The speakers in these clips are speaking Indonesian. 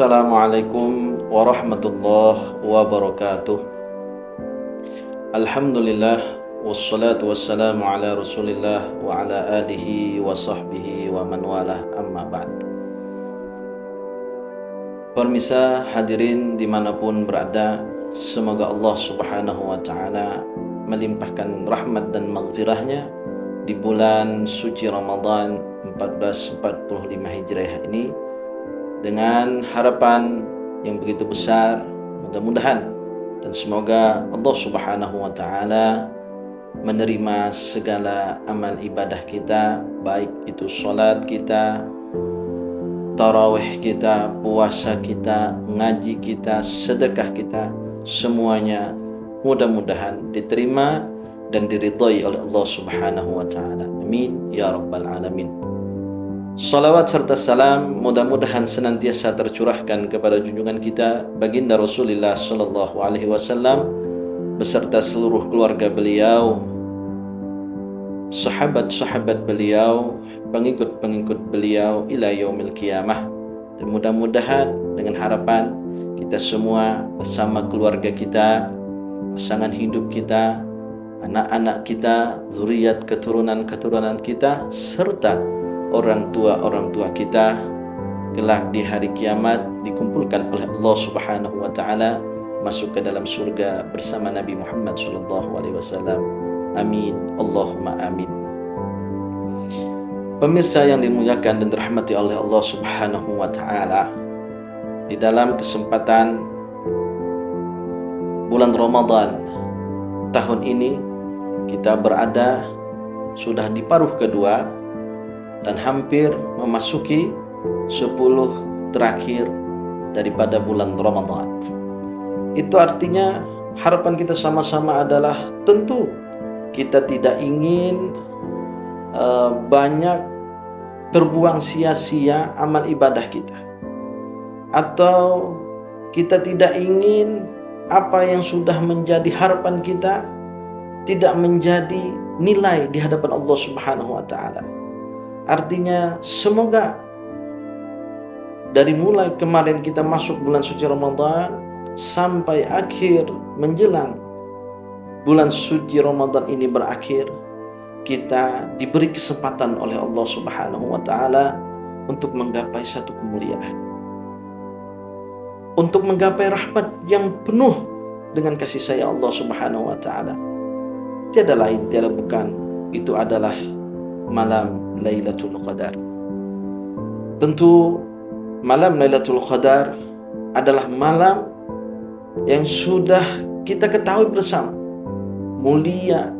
Assalamualaikum warahmatullahi wabarakatuh. Alhamdulillah wassalatu wassalamu ala Rasulillah wa ala alihi wa sahbihi wa man walah, amma ba'd. Permisa hadirin dimanapun berada, semoga Allah subhanahu wa ta'ala melimpahkan rahmat dan maghfirahnya di bulan suci Ramadan 1445 Hijriah ini, dengan harapan yang begitu besar, mudah-mudahan dan semoga Allah subhanahu wa ta'ala menerima segala amal ibadah kita, baik itu sholat kita, tarawih kita, puasa kita, ngaji kita, sedekah kita, semuanya mudah-mudahan diterima dan diridhai oleh Allah subhanahu wa ta'ala. Amin ya rabbal alamin. Salawat serta salam mudah-mudahan senantiasa tercurahkan kepada junjungan kita baginda Rasulullah sallallahu alaihi wasallam beserta seluruh keluarga beliau, sahabat-sahabat beliau, pengikut-pengikut beliau ila yaumil qiyamah. Dan mudah-mudahan dengan harapan kita semua bersama keluarga kita, pasangan hidup kita, anak-anak kita, zuriat keturunan-keturunan kita, serta orang tua kita kelak di hari kiamat dikumpulkan oleh Allah subhanahu wa ta'ala masuk ke dalam surga bersama Nabi Muhammad sallallahu alaihi wasallam. Amin Allahumma amin. Pemirsa yang dimuliakan dan dirahmati oleh Allah subhanahu wa ta'ala, di dalam kesempatan bulan Ramadan tahun ini kita berada sudah di paruh kedua dan hampir memasuki 10 terakhir daripada bulan Ramadan. Itu artinya harapan kita sama-sama adalah tentu kita tidak ingin banyak terbuang sia-sia amal ibadah kita, atau kita tidak ingin apa yang sudah menjadi harapan kita tidak menjadi nilai di hadapan Allah subhanahu wa ta'ala. Artinya semoga dari mulai kemarin kita masuk bulan suci Ramadan sampai akhir menjelang bulan suci Ramadan ini berakhir, kita diberi kesempatan oleh Allah subhanahu wa ta'ala untuk menggapai satu kemuliaan, untuk menggapai rahmat yang penuh dengan kasih sayang Allah subhanahu wa ta'ala. Tiada lain, tiada bukan, itu adalah malam Lailatul Qadar. Tentu malam Lailatul Qadar adalah malam yang sudah kita ketahui bersama, mulia,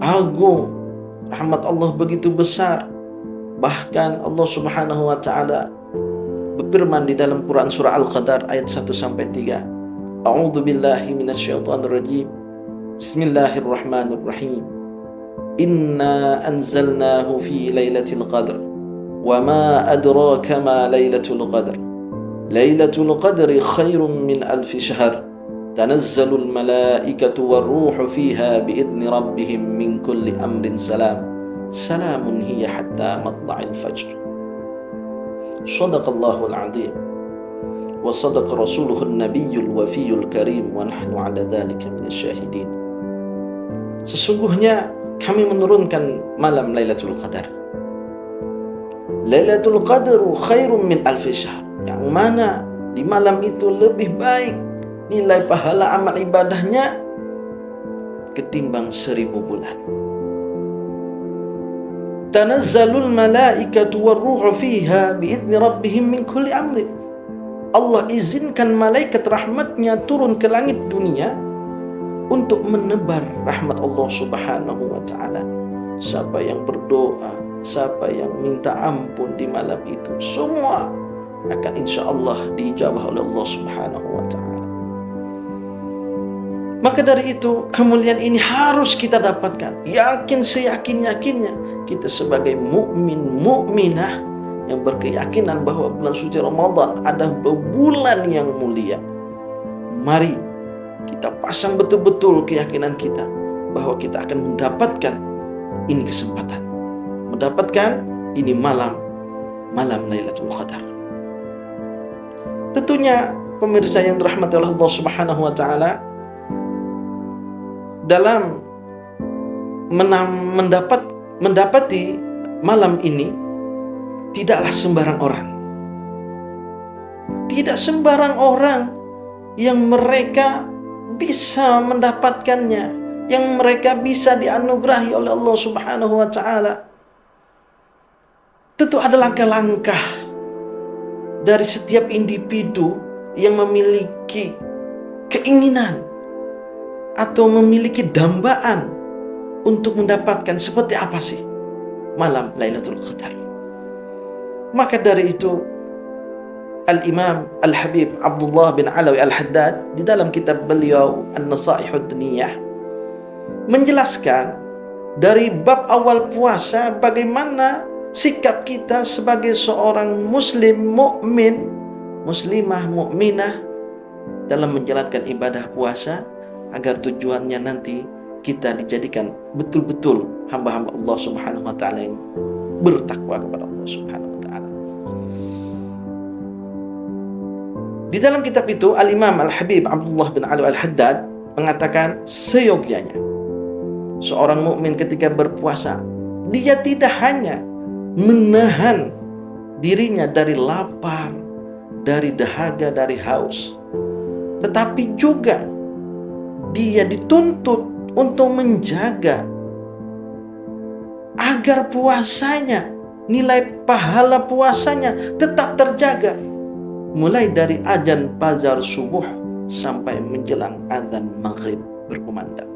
agung, rahmat Allah begitu besar. Bahkan Allah subhanahu wa ta'ala berfirman di dalam Quran surah Al-Qadar ayat 1-3. A'udzu billahi minasyaitonir rajim. Bismillahirrahmanirrahim. Inna anzalnahu fi lailatul qadr wa ma adraka ma lailatul qadr. Lailatul qadri khairum min alfi syahr. Tanazzalul malaikatu warruhu fiha biidzni rabbihim min kulli amrin salam. Salamun hiya hatta matla'il fajr. Shadaqallahul azim wa sadaqa rasuluhun nabiyyul wafiyul karim wa nahnu ala dhalika minasyahidin. Sesungguhnya kami menurunkan malam Lailatul Qadar. Lailatul Qadru khairum min alfi syahr, yang mana di malam itu lebih baik nilai pahala amal ibadahnya ketimbang 1000 bulan. Tanazzalul malaikatu warruhu fiha biidzni rabbihim min kulli amrin. Allah izinkan malaikat rahmatnya turun ke langit dunia untuk menebar rahmat Allah subhanahu wa ta'ala. Siapa yang berdoa, siapa yang minta ampun di malam itu, semua akan insya Allah diijabah oleh Allah subhanahu wa ta'ala. Maka dari itu kemuliaan ini harus kita dapatkan. Yakin seyakin-yakinnya kita sebagai mukmin mukminah yang berkeyakinan bahwa bulan suci Ramadan adalah bulan yang mulia. Mari kita pasang betul-betul keyakinan kita bahwa kita akan mendapatkan ini kesempatan, mendapatkan ini malam Lailatul Qadar. Tentunya pemirsa yang dirahmati oleh Allah Subhanahu wa taala, dalam mendapati malam ini tidaklah sembarang orang. Tidak sembarang orang yang mereka bisa mendapatkannya, yang mereka bisa dianugerahi oleh Allah Subhanahu wa taala. Tentu ada langkah-langkah dari setiap individu yang memiliki keinginan atau memiliki dambaan untuk mendapatkan seperti apa sih malam Lailatul Qadar. Maka dari itu Al-Imam Al-Habib Abdullah bin Alawi Al-Haddad di dalam kitab beliau An-Nasaihud Diniyah menjelaskan dari bab awal puasa bagaimana sikap kita sebagai seorang muslim mukmin, muslimah mukminah dalam menjalankan ibadah puasa, agar tujuannya nanti kita dijadikan betul-betul hamba-hamba Allah Subhanahu wa taala yang bertakwa kepada Allah Subhanahu wa taala. Di dalam kitab itu Al-Imam Al-Habib Abdullah bin Alawi Al-Haddad mengatakan seyogyanya seorang mukmin ketika berpuasa, dia tidak hanya menahan dirinya dari lapar, dari dahaga, dari haus, tetapi juga dia dituntut untuk menjaga agar puasanya, nilai pahala puasanya tetap terjaga, mulai dari azan fajar subuh sampai menjelang azan maghrib berkumandang.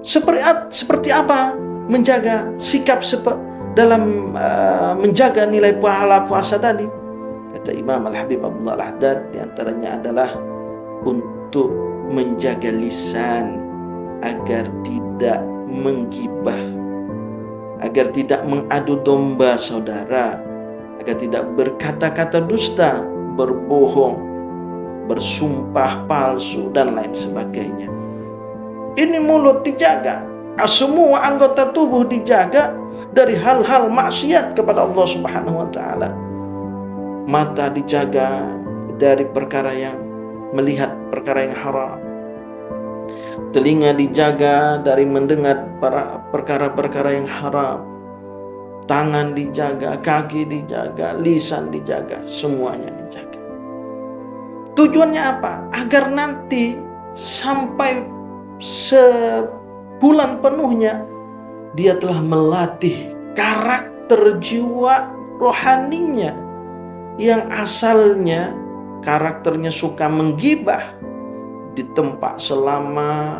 Seperti apa menjaga sikap dalam menjaga nilai pahala puasa tadi? Kata Imam Al-Habib Abdullah Al-Haddad, diantaranya adalah untuk menjaga lisan agar tidak menggibah, agar tidak mengadu domba saudara, agar tidak berkata-kata dusta, berbohong, bersumpah palsu, dan lain sebagainya. Ini mulut dijaga, semua anggota tubuh dijaga dari hal-hal maksiat kepada Allah Subhanahu wa taala. Mata dijaga dari perkara yang melihat perkara yang haram. Telinga dijaga dari mendengar perkara-perkara yang haram. Tangan dijaga, kaki dijaga, lisan dijaga, semuanya dijaga. Tujuannya apa? Agar nanti sampai sebulan penuhnya dia telah melatih karakter jiwa rohaninya yang asalnya karakternya suka menggibah, ditempa selama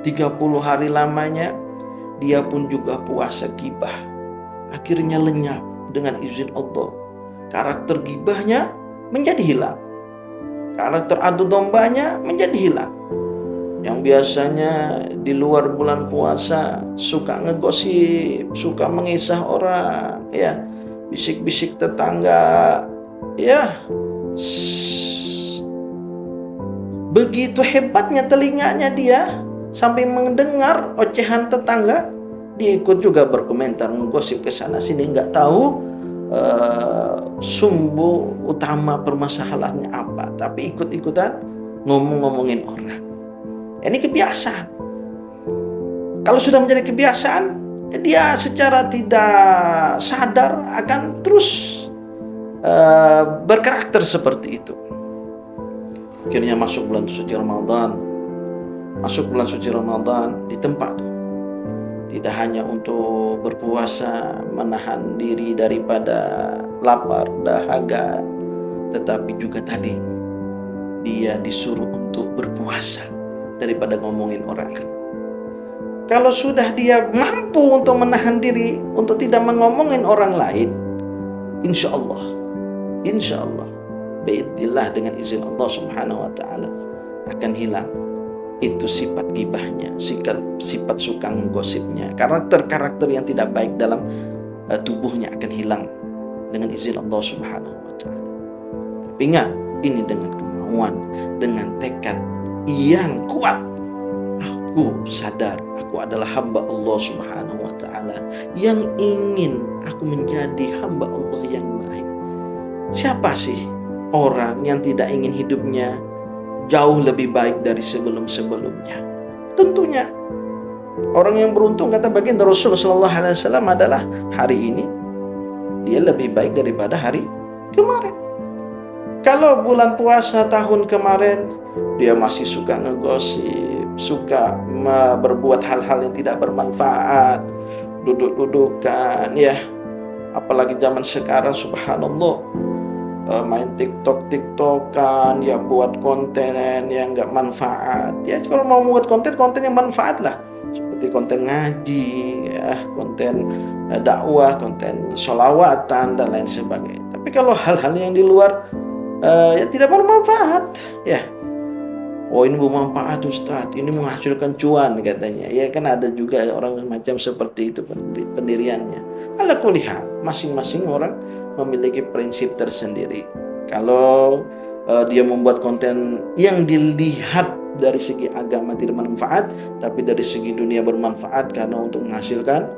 30 hari lamanya, dia pun juga puasa gibah. Akhirnya lenyap dengan izin Allah. Karakter gibahnya menjadi hilang. Karakter adu dombanya menjadi hilang. Yang biasanya di luar bulan puasa suka ngegosip, suka mengisah orang, ya, bisik-bisik tetangga, ya. Begitu hebatnya telinganya dia sampai mendengar ocehan tetangga, dia ikut juga berkomentar, menggosip ke sana sini, nggak tahu sumber utama permasalahannya apa, tapi ikut-ikutan ngomong-ngomongin orang. Ini kebiasaan. Kalau sudah menjadi kebiasaan, dia secara tidak sadar akan terus berkarakter seperti itu. Akhirnya masuk bulan suci Ramadan. Masuk bulan suci Ramadan di tempat tidak hanya untuk berpuasa, menahan diri daripada lapar, dahaga, tetapi juga tadi dia disuruh untuk berpuasa daripada ngomongin orang. Kalau sudah dia mampu untuk menahan diri untuk tidak mengomongin orang lain, insya Allah biidznillah, dengan izin Allah Subhanahu wa taala akan hilang itu sifat gibahnya, sifat suka menggosipnya, karakter-karakter yang tidak baik dalam tubuhnya akan hilang dengan izin Allah Subhanahu wa taala. Tapi ingat, ini dengan kemauan, dengan tekad yang kuat. Aku sadar aku adalah hamba Allah Subhanahu wa taala yang ingin aku menjadi hamba Allah yang baik. Siapa sih orang yang tidak ingin hidupnya jauh lebih baik dari sebelum-sebelumnya. Tentunya orang yang beruntung, kata baginda Rasulullah SAW, adalah hari ini dia lebih baik daripada hari kemarin. Kalau bulan puasa tahun kemarin dia masih suka ngegosip, suka berbuat hal-hal yang tidak bermanfaat, duduk-dudukan, ya. Apalagi zaman sekarang, subhanallah, main tiktokan, ya, buat konten yang nggak manfaat. Ya, kalau mau buat konten yang manfaat lah, seperti konten ngaji, ya, konten dakwah, konten sholawatan dan lain sebagainya. Tapi kalau hal-hal yang di luar ya tidak bermanfaat, ya, oh ini bermanfaat Ustaz, ini menghasilkan cuan katanya, ya kan ada juga orang macam seperti itu pendiriannya. Ala kulli hal, masing-masing orang memiliki prinsip tersendiri. Kalau dia membuat konten yang dilihat dari segi agama tidak bermanfaat, tapi dari segi dunia bermanfaat karena untuk menghasilkan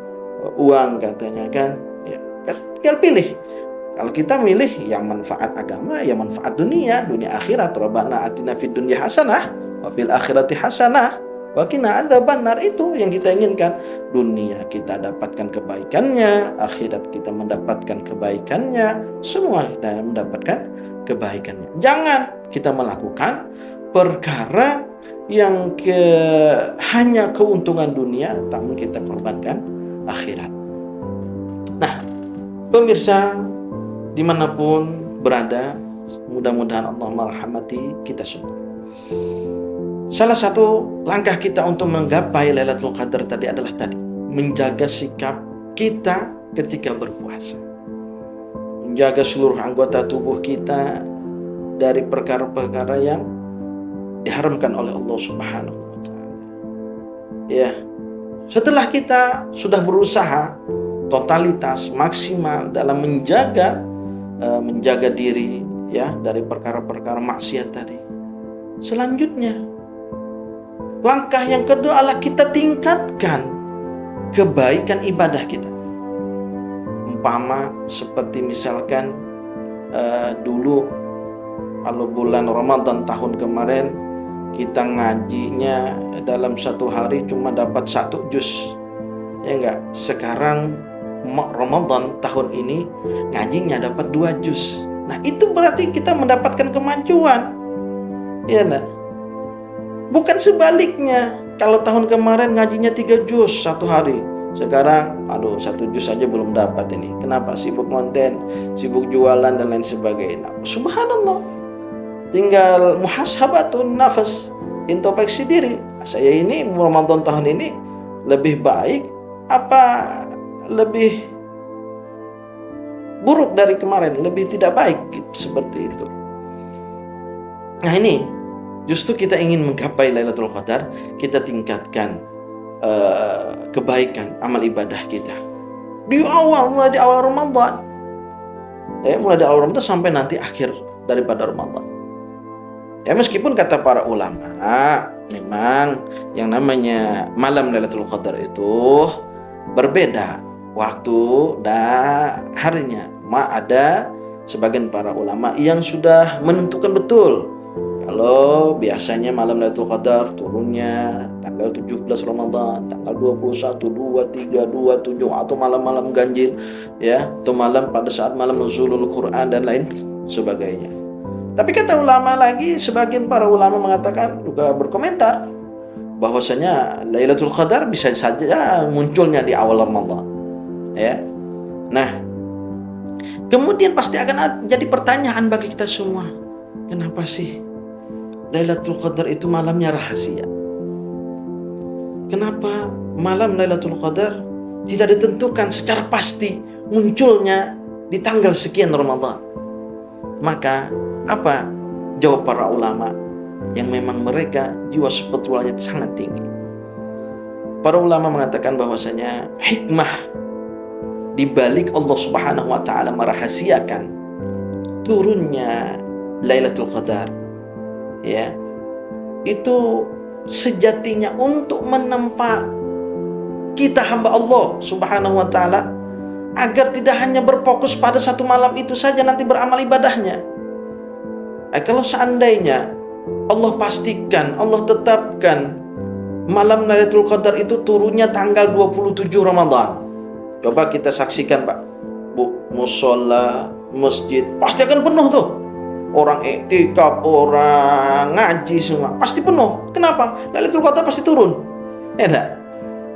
uang katanya kan, ya, tinggal pilih. Kalau kita milih yang manfaat agama, yang manfaat dunia akhirat. Rabbana atina fid dunya hasanah wa fil akhirati hasanah wa qina adzabannar. Itu yang kita inginkan. Dunia kita dapatkan kebaikannya, akhirat kita mendapatkan kebaikannya, semua kita mendapatkan kebaikannya. Jangan kita melakukan perkara yang hanya keuntungan dunia, namun kita korbankan akhirat. Nah, pemirsa dimanapun berada, mudah-mudahan Allah merahmati kita semua. Salah satu langkah kita untuk menggapai Lailatul Qadar tadi adalah menjaga sikap kita ketika berpuasa, menjaga seluruh anggota tubuh kita dari perkara-perkara yang diharamkan oleh Allah Subhanahu wa Ta'ala. Ya, setelah kita sudah berusaha totalitas maksimal dalam menjaga diri, ya, dari perkara-perkara maksiat tadi, selanjutnya langkah yang kedua adalah kita tingkatkan kebaikan ibadah kita. Umpama seperti misalkan dulu kalau bulan Ramadan tahun kemarin kita ngajinya dalam satu hari cuma dapat 1 juz, ya enggak. Sekarang Ramadan tahun ini ngajinya dapat 2 juz. Nah, itu berarti kita mendapatkan kemajuan, ya enggak? Bukan sebaliknya. Kalau tahun kemarin ngajinya 3 juz satu hari, sekarang 1 juz saja belum dapat ini. Kenapa? Sibuk konten, sibuk jualan dan lain sebagainya. Subhanallah. Tinggal muhasabatun nafas, introspeksi diri. Saya ini Ramadan tahun ini lebih baik apa lebih buruk dari kemarin, lebih tidak baik, gitu, seperti itu. Nah, ini justru kita ingin menggapai Lailatul Qadar, kita tingkatkan kebaikan amal ibadah kita mulai di awal Ramadan, mulai di awal Ramadan sampai nanti akhir daripada Ramadan. Ya, meskipun kata para ulama, memang yang namanya malam Lailatul Qadar itu berbeda waktu dan harinya. Ada sebagian para ulama yang sudah menentukan betul kalau biasanya malam Lailatul Qadar turunnya tanggal 17 Ramadan, tanggal 21, 23, 27, atau malam-malam ganjil, ya, atau malam pada saat malam nuzulul Quran dan lain sebagainya. Tapi kata ulama lagi, sebagian para ulama mengatakan, juga berkomentar, bahwasanya Lailatul Qadar bisa saja munculnya di awal Ramadan, ya. Nah, kemudian pasti akan jadi pertanyaan bagi kita semua, kenapa sih Lailatul Qadar itu malamnya rahasia? Kenapa malam Lailatul Qadar tidak ditentukan secara pasti munculnya di tanggal sekian Ramadan? Maka apa jawab para ulama yang memang mereka jiwa spiritualnya sangat tinggi? Para ulama mengatakan bahwasanya hikmah di balik Allah Subhanahu wa Ta'ala merahasiakan turunnya Lailatul Qadar, ya, itu sejatinya untuk menempa kita hamba Allah Subhanahu wa Ta'ala agar tidak hanya berfokus pada satu malam itu saja nanti beramal ibadahnya, Kalau seandainya Allah pastikan, Allah tetapkan malam Lailatul Qadar itu turunnya tanggal 27 Ramadan. Coba kita saksikan Pak, Bu, musola, masjid pasti akan penuh tuh. Orang iktikaf, orang ngaji semua pasti penuh. Kenapa? Lailatul Qadar pasti turun. Ya enggak?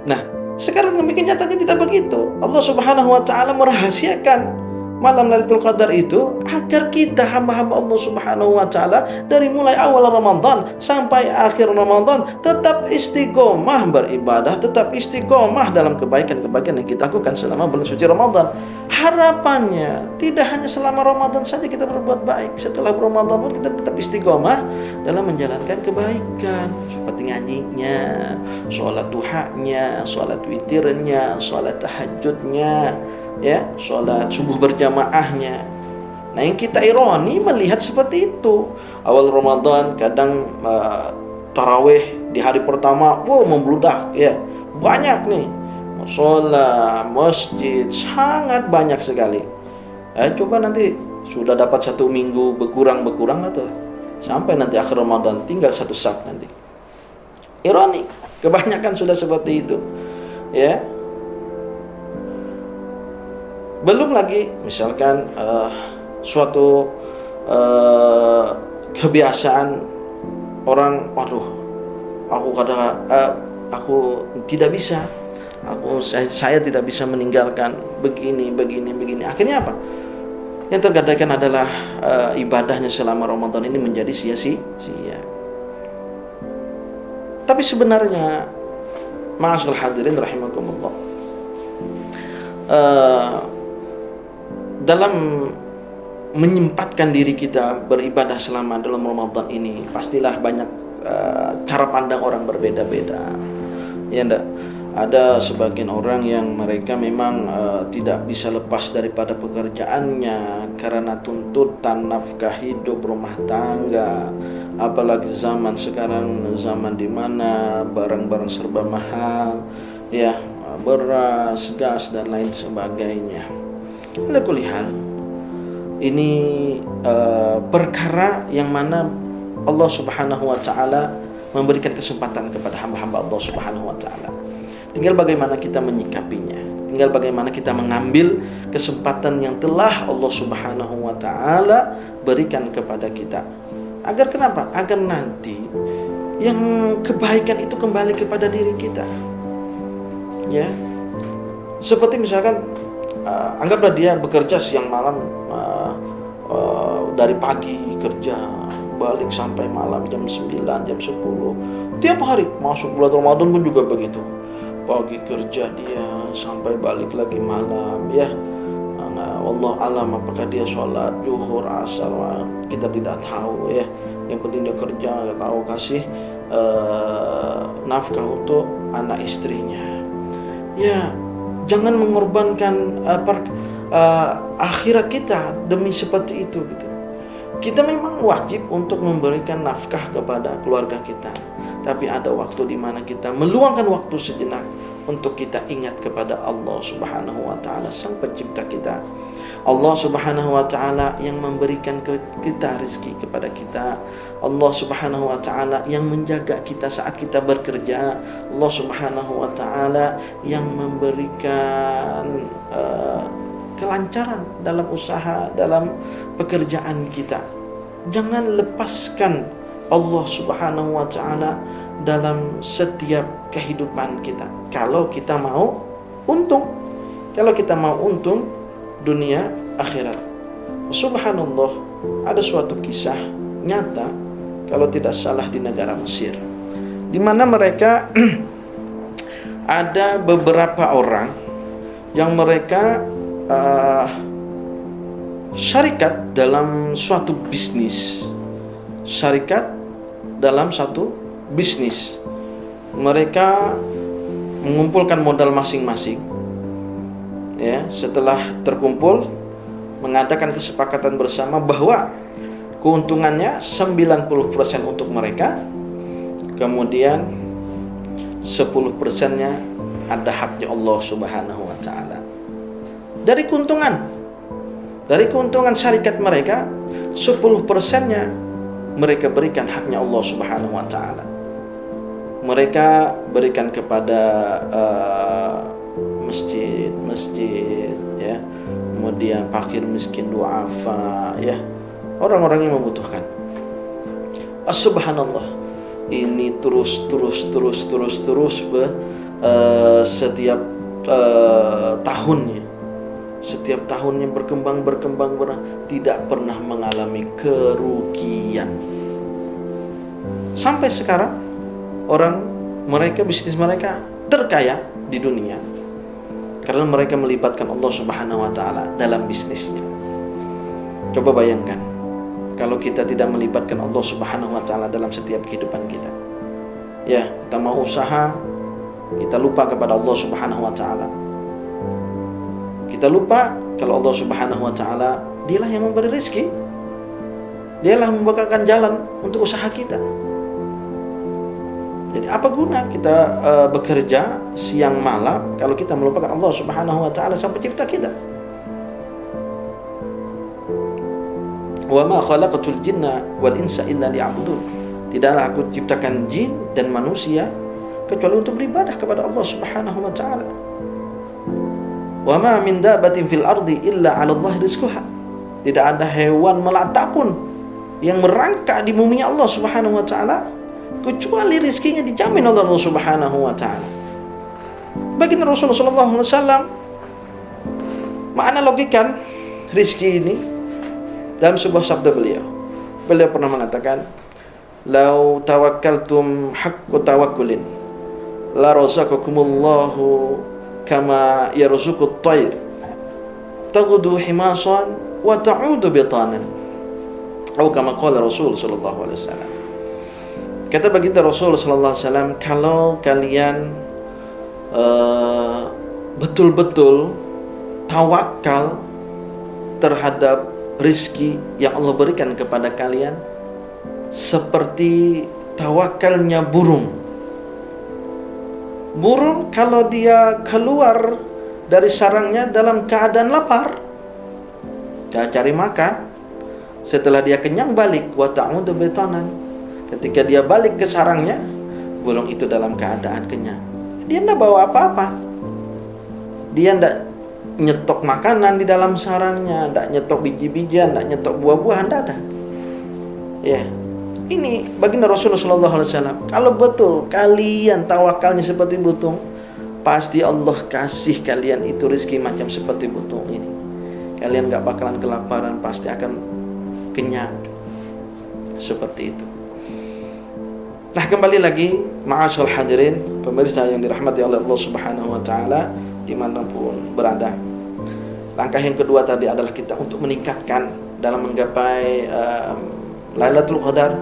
Nah, sekarang nyatanya tidak begitu. Allah Subhanahu wa taala merahasiakan malam Lailatul Qadar itu agar kita hamba-hamba Allah Subhanahu wa taala dari mulai awal Ramadan sampai akhir Ramadan tetap istiqomah beribadah, tetap istiqomah dalam kebaikan-kebaikan yang kita lakukan selama bulan suci Ramadan. Harapannya tidak hanya selama Ramadan saja kita berbuat baik, setelah Ramadan pun kita tetap istiqomah dalam menjalankan kebaikan seperti ngajinya, sholat duhanya, sholat witirnya, sholat tahajudnya, ya, sholat subuh berjamaahnya. Nah, yang kita ironi melihat seperti itu. Awal Ramadan kadang tarawih di hari pertama, membludak ya, banyak nih sholat masjid, sangat banyak sekali. Coba nanti sudah dapat 1 minggu berkurang atau sampai nanti akhir Ramadan tinggal 1 sak nanti. Ironi, kebanyakan sudah seperti itu, ya. Belum lagi misalkan suatu kebiasaan orang, aku tidak bisa, saya tidak bisa meninggalkan begini. Akhirnya apa? Yang tergadaikan adalah ibadahnya selama Ramadan ini menjadi sia-sia. Tapi sebenarnya, ma'asyiral hadirin rahimakumullah, dalam menyempatkan diri kita beribadah selama dalam Ramadan ini, pastilah banyak cara pandang orang berbeda-beda. Ya enggak? Ada sebagian orang yang mereka memang tidak bisa lepas daripada pekerjaannya karena tuntutan nafkah hidup rumah tangga. Apalagi zaman sekarang, zaman di mana barang-barang serba mahal, ya, beras, gas dan lain sebagainya. Ala kulli hal, ini perkara yang mana Allah Subhanahu wa taala memberikan kesempatan kepada hamba-hamba Allah Subhanahu wa taala. Tinggal bagaimana kita menyikapinya, tinggal bagaimana kita mengambil kesempatan yang telah Allah Subhanahu wa taala berikan kepada kita. Agar kenapa? Agar nanti yang kebaikan itu kembali kepada diri kita. Ya. Seperti misalkan anggaplah dia bekerja siang malam, dari pagi kerja, balik sampai malam jam 9, jam 10. Tiap hari, masuk bulan Ramadan pun juga begitu. Pagi kerja dia sampai balik lagi malam, ya. Wallahu alam apakah dia sholat zuhur, asar, kita tidak tahu, ya. Yang penting dia kerja, tahu kasih nafkah untuk anak istrinya. Ya, jangan mengorbankan akhirat kita demi seperti itu gitu. Kita memang wajib untuk memberikan nafkah kepada keluarga kita, tapi ada waktu di mana kita meluangkan waktu sejenak untuk kita ingat kepada Allah Subhanahu wa taala, Sang Pencipta kita. Allah Subhanahu wa taala yang memberikan kita rezeki kepada kita. Allah Subhanahu wa taala yang menjaga kita saat kita bekerja. Allah Subhanahu wa taala yang memberikan kelancaran dalam usaha, dalam pekerjaan kita. Jangan lepaskan Allah Subhanahu wa taala dalam setiap kehidupan kita. Kalau kita mau untung, dunia akhirat. Subhanallah, ada suatu kisah nyata kalau tidak salah di negara Mesir, di mana mereka ada beberapa orang yang mereka syarikat dalam suatu bisnis. Mereka mengumpulkan modal masing-masing. Ya, setelah terkumpul, mengadakan kesepakatan bersama bahwa keuntungannya 90% untuk mereka, kemudian 10%-nya ada haknya Allah Subhanahu wa taala. Dari keuntungan syarikat mereka, 10%-nya mereka berikan haknya Allah Subhanahu wa taala. Mereka berikan kepada masjid-masjid, ya, kemudian fakir miskin duafa, ya, orang-orang yang membutuhkan. Subhanallah, ini terus setiap tahunnya, berkembang, tidak pernah mengalami kerugian. Sampai sekarang bisnis mereka terkaya di dunia karena mereka melibatkan Allah Subhanahu wa taala dalam bisnisnya. Coba bayangkan kalau kita tidak melibatkan Allah Subhanahu wa taala dalam setiap kehidupan kita. Ya, kita mau usaha, kita lupa kepada Allah Subhanahu wa taala. Kita lupa kalau Allah Subhanahu wa taala Dialah yang memberi rezeki. Dialah membukakan jalan untuk usaha kita. Jadi apa guna kita bekerja siang malam kalau kita melupakan Allah Subhanahu wa taala sang pencipta kita? Wa ma khalaqatul jinna wal insa illa liya'budun. Tidaklah aku ciptakan jin dan manusia kecuali untuk beribadah kepada Allah Subhanahu wa taala. Wa ma min dabbatin fil ardi illa 'ala Allah rizquha. Tidak ada hewan melata pun yang merangkak di bumi Allah Subhanahu wa taala kecuali rizkinya dijamin oleh Allah Subhanahu wa taala. Baginda Rasulullah sallallahu alaihi wasallam menganalogikan rizki ini dalam sebuah sabda beliau. Beliau pernah mengatakan, "Lau tawakkaltum haqqa tawakkulin la razaqakumullahu kama yarzuqut tayr taghdu himasan wa ta'udu bitanan." Atau kama qala Rasul sallallahu alaihi wasallam. Kata baginda Rasul sallallahu alaihi wasallam, kalau kalian betul-betul tawakal terhadap rizki yang Allah berikan kepada kalian seperti tawakalnya burung. Burung kalau dia keluar dari sarangnya dalam keadaan lapar, dia cari makan. Setelah dia kenyang balik, wa ta'udu bitanan. Ketika dia balik ke sarangnya, burung itu dalam keadaan kenyang. Dia tidak bawa apa-apa. Dia tidak nyetok makanan di dalam sarangnya, tidak nyetok biji-bijian, tidak nyetok buah-buahan, tidak ada. Ya, ini baginda Rasulullah SAW. Kalau betul kalian tawakalnya seperti butung, pasti Allah kasih kalian itu rezeki macam seperti butung ini. Kalian gak bakalan kelaparan, pasti akan kenyang. Seperti itu. Nah, kembali lagi, ma'asyal hadirin, pemirsa yang dirahmati oleh Allah Subhanahu wa taala dimanapun berada. Langkah yang kedua tadi adalah kita untuk meningkatkan dalam menggapai Lailatul Qadar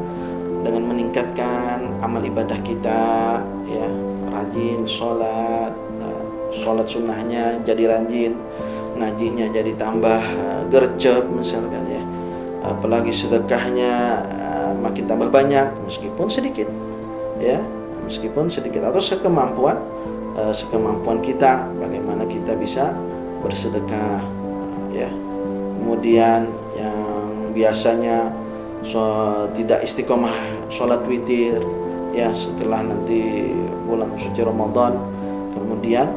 dengan meningkatkan amal ibadah kita, ya, rajin sholat, sholat sunnahnya jadi rajin, ngajinya jadi tambah gercep misalkan, ya, apalagi sedekahnya makin tambah banyak meskipun sedikit, ya, meskipun sedikit atau sekemampuan kita, bagaimana kita bisa bersedekah, ya. Kemudian yang biasanya tidak istiqomah sholat witir, ya, setelah nanti bulan suci Ramadan, kemudian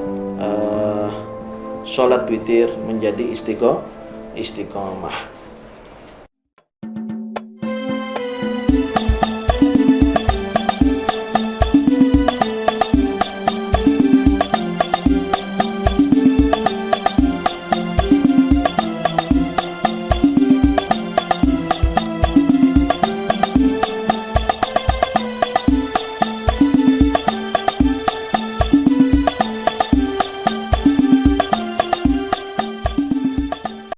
sholat witir menjadi istiqomah.